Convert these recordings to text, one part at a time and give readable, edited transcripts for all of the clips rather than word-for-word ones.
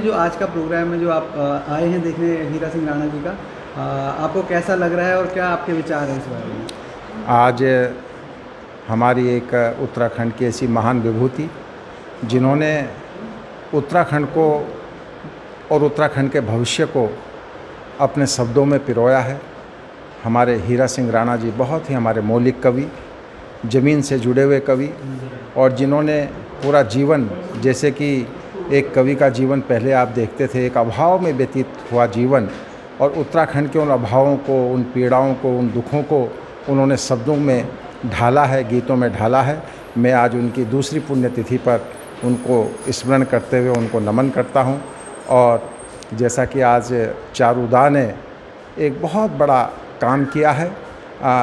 जी, जो आज का प्रोग्राम है जो आप आए हैं देखने हीरा सिंह राणा जी का, आपको कैसा लग रहा है और क्या आपके विचार हैं इस बारे में? आज हमारी एक उत्तराखंड की ऐसी महान विभूति जिन्होंने उत्तराखंड को और उत्तराखंड के भविष्य को अपने शब्दों में पिरोया है। हमारे हीरा सिंह राणा जी बहुत ही हमारे मौलिक कवि, ज़मीन से जुड़े हुए कवि, और जिन्होंने पूरा जीवन, जैसे कि एक कवि का जीवन पहले आप देखते थे एक अभाव में व्यतीत हुआ जीवन, और उत्तराखंड के उन अभावों को, उन पीड़ाओं को, उन दुखों को उन्होंने शब्दों में ढाला है, गीतों में ढाला है। मैं आज उनकी दूसरी पुण्यतिथि पर उनको स्मरण करते हुए उनको नमन करता हूं। और जैसा कि आज चारुदा ने एक बहुत बड़ा काम किया है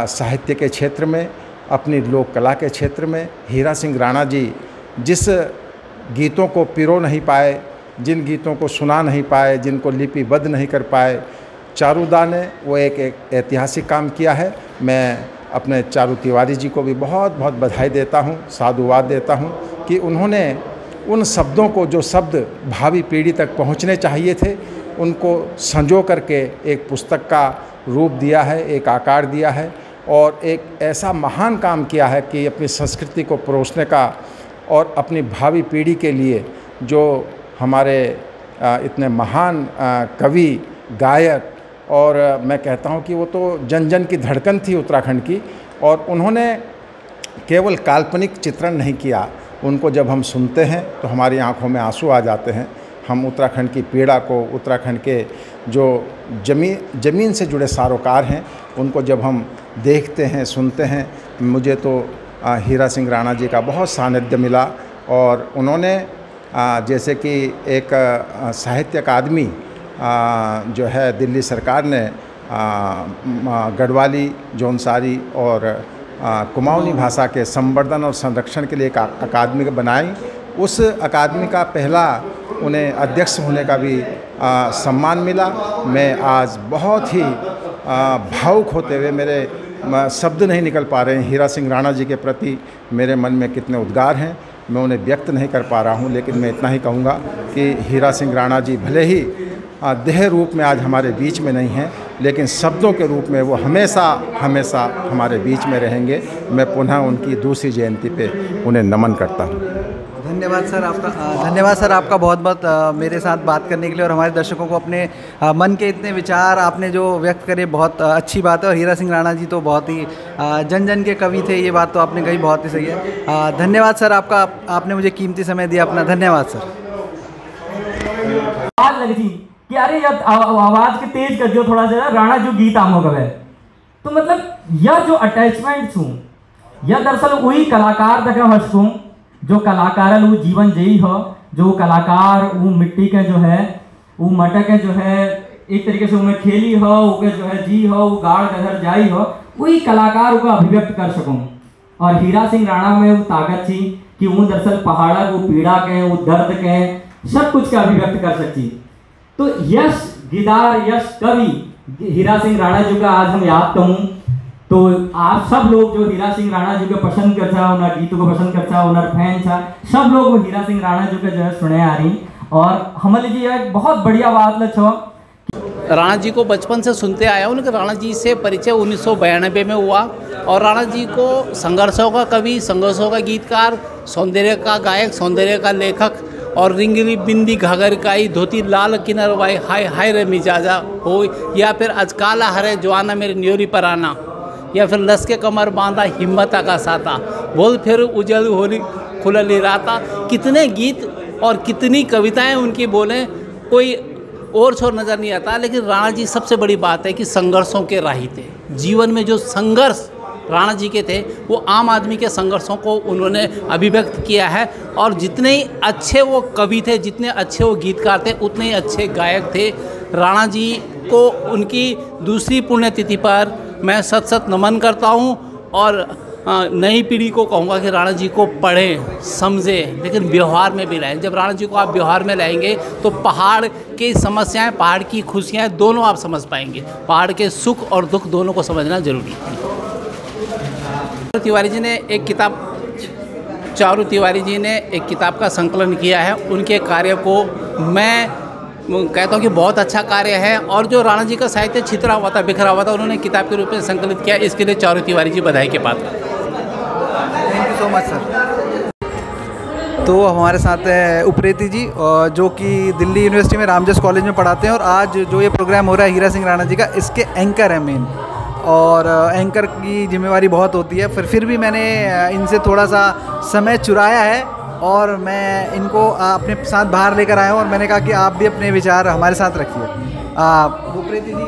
साहित्य के क्षेत्र में, अपनी लोक कला के क्षेत्र में, हीरा सिंह राणा जी जिस गीतों को पिरो नहीं पाए, जिन गीतों को सुना नहीं पाए, जिनको लिपिबद्ध नहीं कर पाए, चारुदा ने वो एक ऐतिहासिक काम किया है। मैं अपने चारू तिवारी जी को भी बहुत बहुत बधाई देता हूँ, साधुवाद देता हूँ कि उन्होंने उन शब्दों को, जो शब्द भावी पीढ़ी तक पहुँचने चाहिए थे, उनको संजो करके एक पुस्तक का रूप दिया है, एक आकार दिया है, और एक ऐसा महान काम किया है कि अपनी संस्कृति को परोसने का और अपनी भावी पीढ़ी के लिए जो हमारे इतने महान कवि, गायक, और मैं कहता हूँ कि वो तो जन जन की धड़कन थी उत्तराखंड की, और उन्होंने केवल काल्पनिक चित्रण नहीं किया। उनको जब हम सुनते हैं तो हमारी आंखों में आंसू आ जाते हैं। हम उत्तराखंड की पीड़ा को, उत्तराखंड के जो ज़मीन से जुड़े सारोकार हैं, उनको जब हम देखते हैं, सुनते हैं, मुझे तो हीरा सिंह राणा जी का बहुत सानिध्य मिला। और उन्होंने जैसे कि एक साहित्य अकादमी जो है दिल्ली सरकार ने गढ़वाली, जौनसारी और कुमाऊनी भाषा के संवर्धन और संरक्षण के लिए एक अकादमी बनाई। उस अकादमी का पहला उन्हें अध्यक्ष होने का भी सम्मान मिला। मैं आज बहुत ही भावुक होते हुए, मेरे शब्द नहीं निकल पा रहे हैं, हीरा सिंह राणा जी के प्रति मेरे मन में कितने उद्गार हैं, मैं उन्हें व्यक्त नहीं कर पा रहा हूं। लेकिन मैं इतना ही कहूँगा कि हीरा सिंह राणा जी भले ही देह रूप में आज हमारे बीच में नहीं हैं, लेकिन शब्दों के रूप में वो हमेशा हमेशा हमारे बीच में रहेंगे। मैं पुनः उनकी दूसरी जयंती पे उन्हें नमन करता हूँ। धन्यवाद सर आपका बहुत बहुत मेरे साथ बात करने के लिए, और हमारे दर्शकों को अपने मन के इतने विचार आपने जो व्यक्त करे, बहुत अच्छी बात है। और हीरा सिंह राणा जी तो बहुत ही जन जन के कवि थे, ये बात तो आपने कही, बहुत ही सही है। धन्यवाद सर आपका, आपने मुझे कीमती समय दिया अपना। धन्यवाद सर। कि अरे यार आवाज के तेज कर दियो थोड़ा सा, राणा जो गीत आमो गवे, तो मतलब यह जो अटैचमेंट छू, यह दरअसल वही कलाकार तक हटूँ जो कलाकार वो जीवन जई हो, जो कलाकार वो मिट्टी के जो है वो मटक है जो है एक तरीके से उनमें खेली हो, वो जो है जी हो, वो गाड़ गधर जाई हो, वही कलाकार को अभिव्यक्त कर सकूँ। और हीरा सिंह राणा में वो ताकत थी कि वो दरअसल पहाड़ा वो पीड़ा के, वो दर्द के, सब कुछ का अभिव्यक्त कर सकती। तो यश गिदार, यश कवि हीरा सिंह राणा जी का आज हम याद करूँ, तो आप सब लोग जो हीरा सिंह राणा जी को पसंद करता, उन्हें गीतों को पसंद करता, उन्हें फैन था, सब लोग वो हीरा सिंह राणा जी को जो है सुने आ रही। और हमारे जी एक बहुत बढ़िया बात लच्छो, राणा जी को बचपन से सुनते आया। उनके राणा जी से परिचय 1992 में हुआ, और राणा जी को संघर्षों का कवि, संघर्षों का गीतकार, सौंदर्य का गायक, सौंदर्य का लेखक, और रिंगली बिंदी घाघर काई धोती लाल किनर वाई हाय हाय रे मिजाजा हो, या फिर अजकाला हरे जवाना मेरे न्योरी पर आना, या फिर लस के कमर बांधा हिम्मत का साता बोल फिर उजल होली खुलली राता। कितने गीत और कितनी कविताएं उनकी बोलें, कोई और छोर नज़र नहीं आता। लेकिन राणा जी सबसे बड़ी बात है कि संघर्षों के राही थे। जीवन में जो संघर्ष राणा जी के थे, वो आम आदमी के संघर्षों को उन्होंने अभिव्यक्त किया है। और जितने ही अच्छे वो कवि थे, जितने अच्छे वो गीतकार थे, उतने ही अच्छे गायक थे। राणा जी को उनकी दूसरी पुण्यतिथि पर मैं सत सत नमन करता हूँ। और नई पीढ़ी को कहूँगा कि राणा जी को पढ़ें, समझें, लेकिन व्यवहार में भी लाएं। जब राणा जी को आप व्यवहार में लाएंगे तो पहाड़ की समस्याएं, पहाड़ की खुशियाँ दोनों आप समझ पाएंगे। पहाड़ के सुख और दुख दोनों को समझना जरूरी है। तिवारी जी ने एक किताब, चारू तिवारी जी ने एक किताब का संकलन किया है। उनके कार्य को मैं कहता हूँ कि बहुत अच्छा कार्य है। और जो राणा जी का साहित्य छितरा हुआ था, बिखरा हुआ था, उन्होंने किताब के रूप में संकलित किया। इसके लिए चारू तिवारी जी बधाई के पात्र। Thank you so much sir. तो हमारे साथ है उप्रेती जी, जो कि दिल्ली यूनिवर्सिटी में रामजस कॉलेज में पढ़ाते हैं, और आज जो ये प्रोग्राम हो रहा है हीरा सिंह राणा जी का, इसके एंकर है मेन। और एंकर की जिम्मेवारी बहुत होती है, फिर भी मैंने इनसे थोड़ा सा समय चुराया है और मैं इनको अपने साथ बाहर लेकर आया हूँ, और मैंने कहा कि आप भी अपने विचार हमारे साथ रखिए। उप्रेती जी,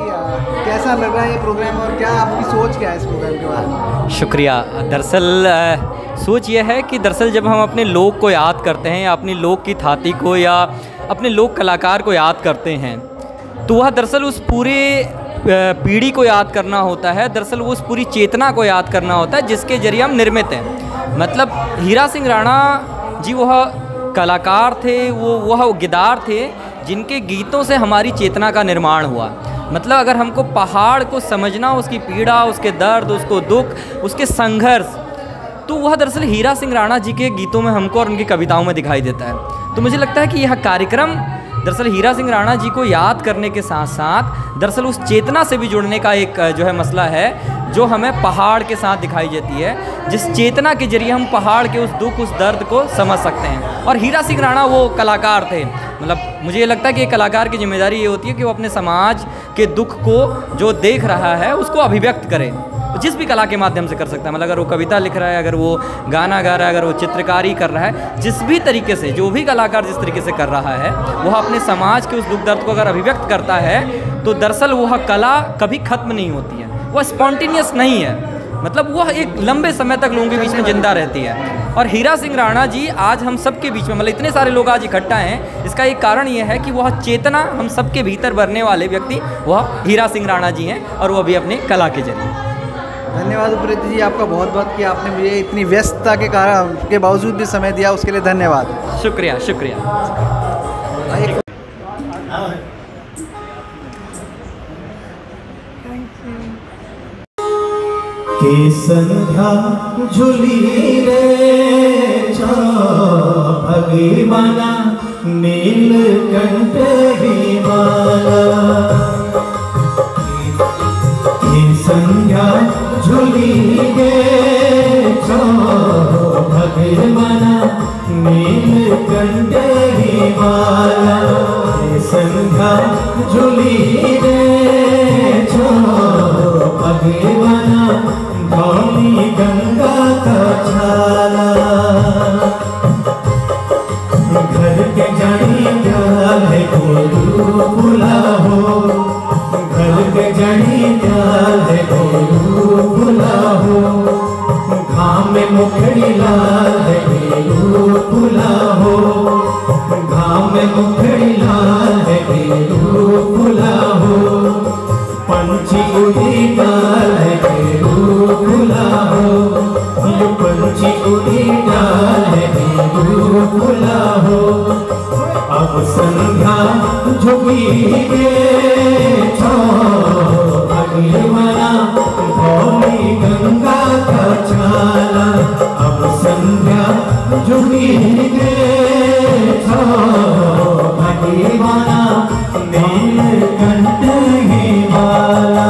कैसा लग रहा है ये प्रोग्राम, और क्या आपकी सोच क्या है इस प्रोग्राम के बारे में? शुक्रिया। दरअसल सोच यह है कि दरअसल जब हम अपने लोक को याद करते हैं, या अपनी लोक की थाती को, या अपने लोक कलाकार को याद करते हैं, तो वह दरअसल उस पूरे पीढ़ी को याद करना होता है। दरअसल वो उस पूरी चेतना को याद करना होता है जिसके जरिए हम निर्मित हैं। मतलब हीरा सिंह राणा जी वह कलाकार थे, वह गिदार थे जिनके गीतों से हमारी चेतना का निर्माण हुआ। मतलब अगर हमको पहाड़ को समझना, उसकी पीड़ा, उसके दर्द, उसको दुख, उसके संघर्ष, तो वह दरअसल हीरा सिंह राणा जी के गीतों में हमको और उनकी कविताओं में दिखाई देता है। तो मुझे लगता है कि यह कार्यक्रम दरअसल हीरा सिंह राणा जी को याद करने के साथ साथ दरअसल उस चेतना से भी जुड़ने का एक जो है मसला है, जो हमें पहाड़ के साथ दिखाई देती है, जिस चेतना के जरिए हम पहाड़ के उस दुख, उस दर्द को समझ सकते हैं। और हीरा सिंह राणा वो कलाकार थे। मतलब मुझे ये लगता है कि एक कलाकार की जिम्मेदारी ये होती है कि वो अपने समाज के दुख को जो देख रहा है उसको अभिव्यक्त करे, जिस भी कला के माध्यम से कर सकता है। मतलब अगर वो कविता लिख रहा है, अगर वो गाना गा रहा है, अगर वो चित्रकारी कर रहा है, जिस भी तरीके से, जो भी कलाकार जिस तरीके से कर रहा है, वह अपने समाज के उस दुख दर्द को अगर अभिव्यक्त करता है, तो दरअसल वह कला कभी ख़त्म नहीं होती है, वह स्पॉन्टेनियस नहीं है। मतलब वह एक लंबे समय तक लोगों के बीच में जिंदा रहती है। और हीरा सिंह राणा जी आज हम सब के बीच में, मतलब इतने सारे लोग आज इकट्ठा हैं, इसका एक कारण ये है कि वह चेतना हम सब के भीतर भरने वाले व्यक्ति वह हीरा सिंह राणा जी हैं, और वह भी अपनी कला के जरिए। धन्यवाद उप्रेती जी, आपका बहुत बहुत कि आपने मुझे इतनी व्यस्तता के कारण के बावजूद भी समय दिया, उसके लिए धन्यवाद। शुक्रिया शुक्रिया। के संध्या झुली रे भगवाना नीलकंठ हिमाला, के संध्या झुली गे भगवाना नीलकंठ हिमाला, के संध्या झुली रे भगवाना धौली गंगा का छाला, घर के जानी प्यार है गोलू भुला हो, घर के जानी प्यार है गोलू भुला हो, घाम में मुखड़ी लाल है गोलू भुला हो, घाम में मुखड़ी लाल है गोलू भुला हो, पंछी उड़ी डाल है बेरू खुला हो, ये पंछी उड़ी डाल है बेरू खुला हो, अब संध्या झुकी गे भगवाना धौली गंगा का छाला, अब संध्या झुकी गे भगवाना नीलकंठ हिमाला।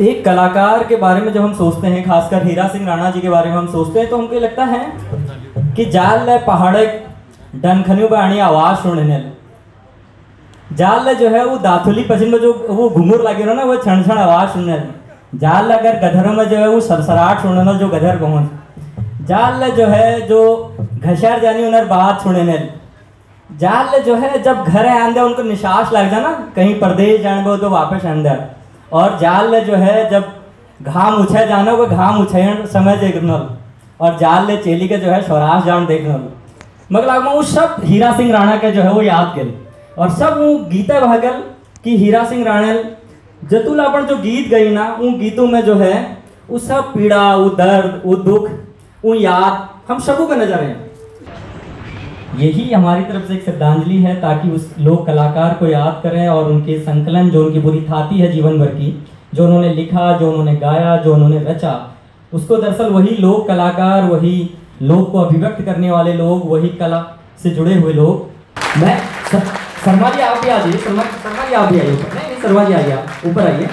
एक कलाकार के बारे में जब हम सोचते हैं, खासकर हीरा सिंह राणा जी के बारे में हम सोचते हैं, तो हमको लगता है कि जाल ले पहाड़ डनखनियों पर आनी आवाज़ सुनने जाल ले जो है वो दाथुली पश्चिम में जो वो घुंघुर लगे ना वो क्षण क्षण आवाज़ सुनने जाल ले, अगर गधरों में जो है वो सरसराहट सुनने जो गधर पहुँच जाल ले जो है जो घसर जानी उन्हें बात सुनने जाल ले जो है जब घर आंदे उनको निशास लग जाना कहीं प्रदेश जाने तो वापस आंदे, और जाल ले जो है जब घाम उछे जाना वो घाम उछन समय देखना, और जाल ले चेली के जो है स्वराज जान देखना। मतलब वो सब हीरा सिंह राणा के जो है वो याद गए, और सब वो गीते बह गल कि हीरा सिंह राणा जतुल अपन जो गीत गई ना, उन गीतों में जो है वो सब पीड़ा, वो दर्द, वो दुख, वो याद हम सबों के नजर हैं। यही हमारी तरफ से एक श्रद्धांजलि है, ताकि उस लोक कलाकार को याद करें और उनके संकलन, जो उनकी पूरी थाती है जीवन भर की, जो उन्होंने लिखा, जो उन्होंने गाया, जो उन्होंने रचा, उसको दरअसल वही लोक कलाकार, वही लोक को अभिव्यक्त करने वाले लोग, वही कला से जुड़े हुए लोग। मैं शर्मा जी आप भी आ जाइए, शर्मा जी आप भी आइए ऊपर। नहीं शर्मा जी आइए, आप ऊपर आइए।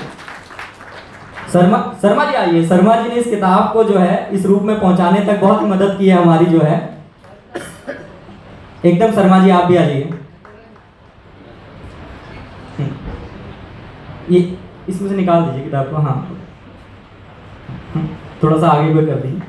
शर्मा जी आइए। शर्मा जी ने इस किताब को जो है इस रूप में पहुंचाने तक बहुत ही मदद की है हमारी जो है। एकदम शर्मा जी आप भी आ जाइए। ये इसमें से निकाल दीजिए किताब को। हाँ थोड़ा सा आगे भी कर दीजिए।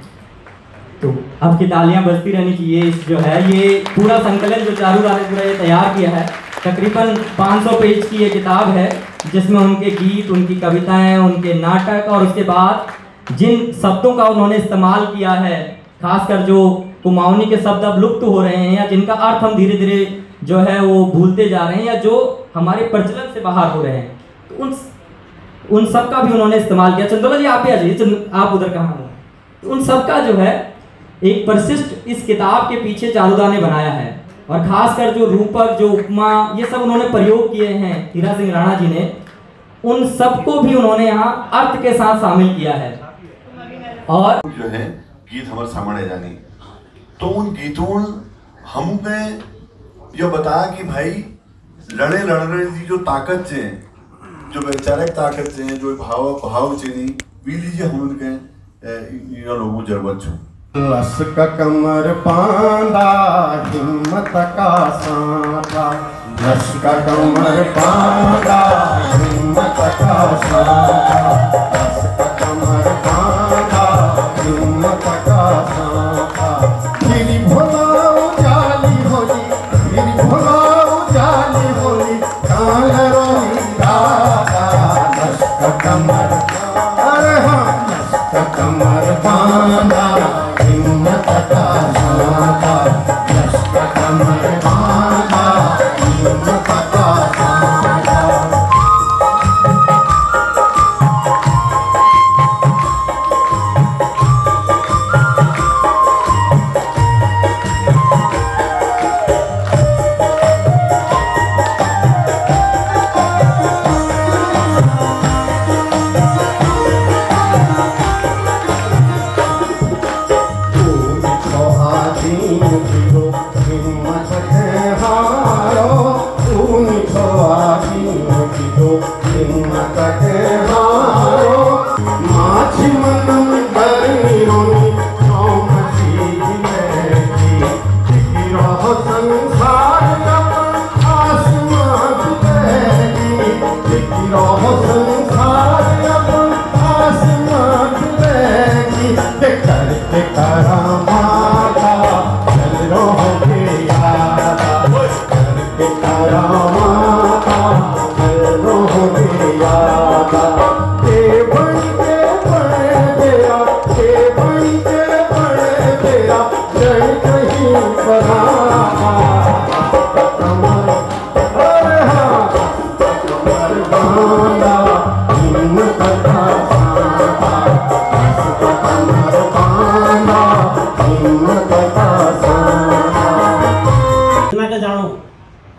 तो आपकी तालियां बजती रहनी चाहिए। इस जो है ये पूरा संकलन जो चारू राणेपुरा ये तैयार किया है, तकरीबन 500 पेज की ये किताब है, जिसमें उनके गीत, उनकी कविताएं, उनके नाटक और उसके बाद जिन शब्दों का उन्होंने इस्तेमाल किया है, खासकर जो कुमाऊनी के शब्द अब लुप्त हो रहे हैं या जिनका अर्थ हम धीरे धीरे जो है वो भूलते जा रहे हैं या जो हमारे प्रचलन से बाहर हो रहे हैं, तो उन सब का भी उन्होंने इस्तेमाल किया। चंदोला जी आप भी आ जाइए, आप उधर कहाँ हो। उन सब का जो है एक परिशिष्ट इस किताब के पीछे चारुदा ने बनाया है, और खासकर जो रूपक, जो उपमा, ये सब उन्होंने प्रयोग किए हैं हीरा सिंह राणा जी ने, उन सबको भी उन्होंने यहाँ अर्थ के साथ शामिल किया है। और जो है गीत हमारे सामने जानी, तो उन गीतों हमने यह बताया कि भाई लड़े जी जो ताकत से, जो वैचारिक ताकत से, जो भाव से नहीं वी लीजिए हम उनके लोगों जरूरत छू। लस का कमर बांधा हिम्मत का सांता, लस का कमर बांधा हिम्मत का सांता, लस का कमर बांधा हिम्मत का सांता। गिरी भोला उजाली होली, गिरी भोला उजाली होली, काल रोली दादा। लस का कमर, अरे हाँ, लस का कमर बांधा हिम्मत का सांता, लस का कमर बांधा हिम्मत का सांता।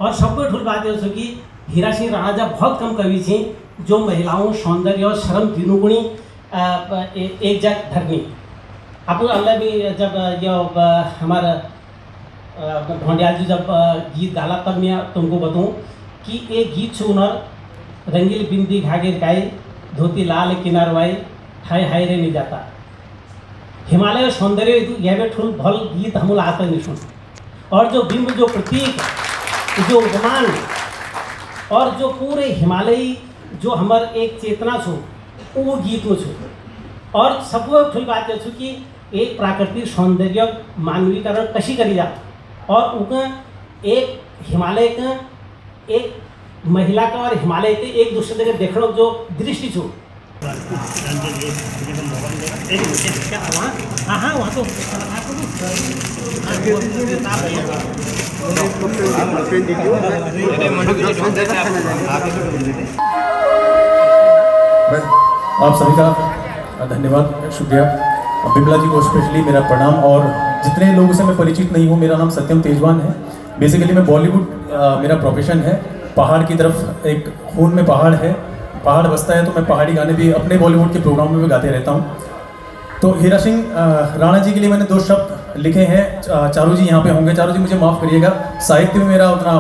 और सबको ठुल बात है कि हीरा सिंह राणा जब बहुत कम कवि थी जो महिलाओं सौंदर्य और श्रम तीनों गुणी एक जग धरनी। आपको अल्लाह भी जब ये हमारा ढोंडियाल जी जब गीत गाला तब मैं तुमको बताऊँ कि एक गीत सुनर रंगील बिंदी घागे गाय धोती लाल किनारवाई हाय हाय रे नहीं जाता। हिमालय सौंदर्य यह ठुल भल गीत हम आज तक नहीं सुन। और जो बिंब, जो प्रतीक, जो उपमान और जो पूरे हिमालयी जो हमार एक चेतना छो वो गीत में छो। और सबको ठुल बात छो कि एक प्राकृतिक सौंदर्य मानवीकरण कशी करी जा और उनका एक हिमालय का, एक महिला का और हिमालय के एक दूसरे के देखने जो दृष्टि छो। हाँ वहाँ तो आप सभी का धन्यवाद, शुक्रिया। बिमला जी को स्पेशली मेरा प्रणाम। और जितने लोगों से मैं परिचित नहीं हूँ, मेरा नाम सत्यम तेजवान है। बेसिकली मैं बॉलीवुड मेरा प्रोफेशन है। पहाड़ की तरफ एक खून में पहाड़ है, पहाड़ बसता है, तो मैं पहाड़ी गाने भी अपने बॉलीवुड के प्रोग्राम में भी गाते रहता हूँ। तो हीरा सिंह राणा जी के लिए मैंने 2 शब्द लिखे हैं। चारू जी यहाँ पे होंगे। चारू जी मुझे माफ़ करिएगा, साहित्य में मेरा उतना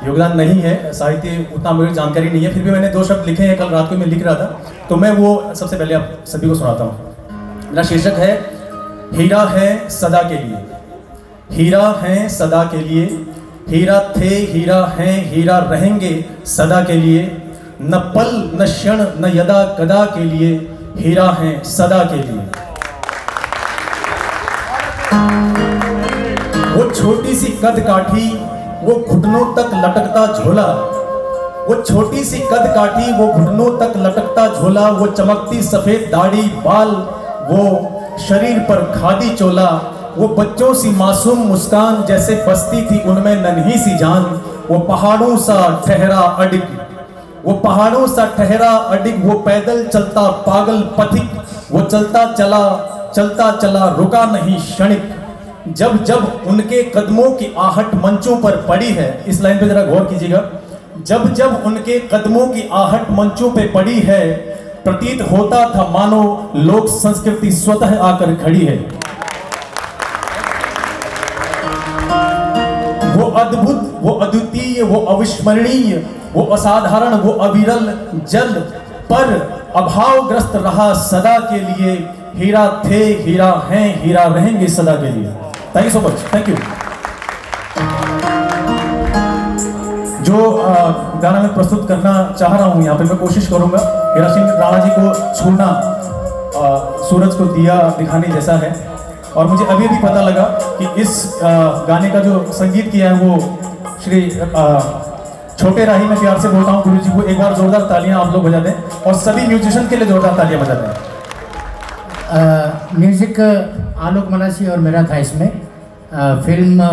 योगदान नहीं है, साहित्य उतना मेरी जानकारी नहीं है, फिर भी मैंने 2 शब्द लिखे हैं। कल रात को मैं लिख रहा था, तो मैं वो सबसे पहले आप सभी को सुनाता हूँ। मेरा शीर्षक है हीरा है सदा के लिए। हीरा है सदा के लिए, हीरा थे, हीरा हैं, हीरा रहेंगे सदा के लिए। न पल न क्षण न यदा कदा के लिए, हीरा हैं सदा के लिए। वो छोटी सी कद काठी, वो घुटनों तक लटकता झोला। वो छोटी सी कद काठी, वो घुटनों तक लटकता झोला। वो चमकती सफेद दाढ़ी बाल, वो शरीर पर खादी चोला। वो बच्चों सी मासूम मुस्कान, जैसे बसती थी उनमें नन्ही सी जान। वो पहाड़ों सा ठहरा अडिग, वो पहाड़ों सा ठहरा अडिग। वो पैदल चलता पागल पथिक, वो चलता चला रुका नहीं क्षणिक। जब जब उनके कदमों की आहट मंचों पर पड़ी है, इस लाइन पे जरा गौर कीजिएगा। जब जब उनके कदमों की आहट मंचों पे पड़ी है, प्रतीत होता था मानो लोक संस्कृति स्वतः आकर खड़ी है। वो अद्भुत, वो अद्वितीय, वो अविस्मरणीय, वो असाधारण, वो अविरल जल पर अभावग्रस्त रहा सदा के लिए। हीरा थे, हीरा हैं, हीरा रहेंगे सदा के लिए। Thank you so much, thank you. जो गाना मैं प्रस्तुत करना चाह रहा हूँ यहाँ पे, मैं कोशिश करूँगा। हीरा सिंह राणा जी को छूना सूरज को दिया दिखाने जैसा है। और मुझे अभी भी पता लगा कि इस गाने का जो संगीत किया है वो श्री छोटे राही, मैं प्यार से बोलता हूँ गुरु जी को। एक बार जोरदार तालियां आप लोग बजा दें, और सभी म्यूजिशियन के लिए जोरदार तालियां बजा दें। म्यूज़िक आलोक मनासी और मेरा था इसमें। फिल्म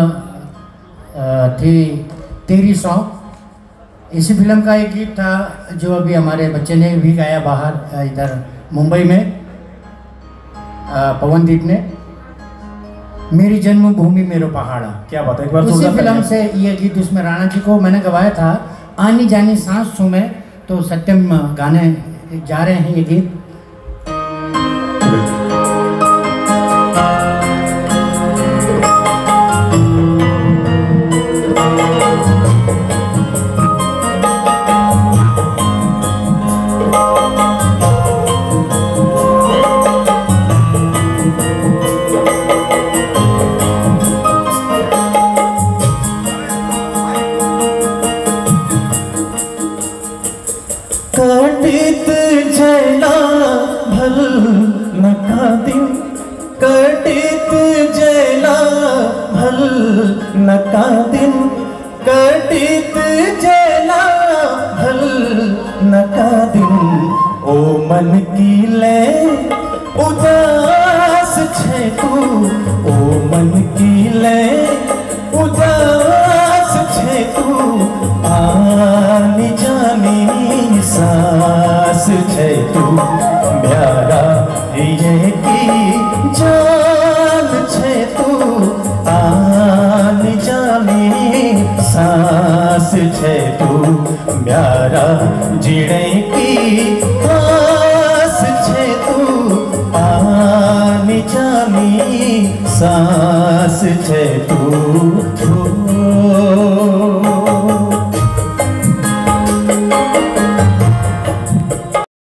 थी तेरी सॉन्ग। इसी फिल्म का एक गीत था जो अभी हमारे बच्चे ने भी गाया बाहर, इधर मुंबई में, पवनदीप ने। मेरी जन्मभूमि मेरो पहाड़ा। क्या बात है, एक बार उसी फिल्म से ये गीत, इसमें राणा जी को मैंने गवाया था। आनी जानी सांस छू में, तो सत्यम गाने जा रहे हैं ये गीत। कटित जला भल नका दिन, कटित जला भल नका दिन, कटित जला भल नका दिन। ओ मन की ले उदास छे तू, ओ मन की ले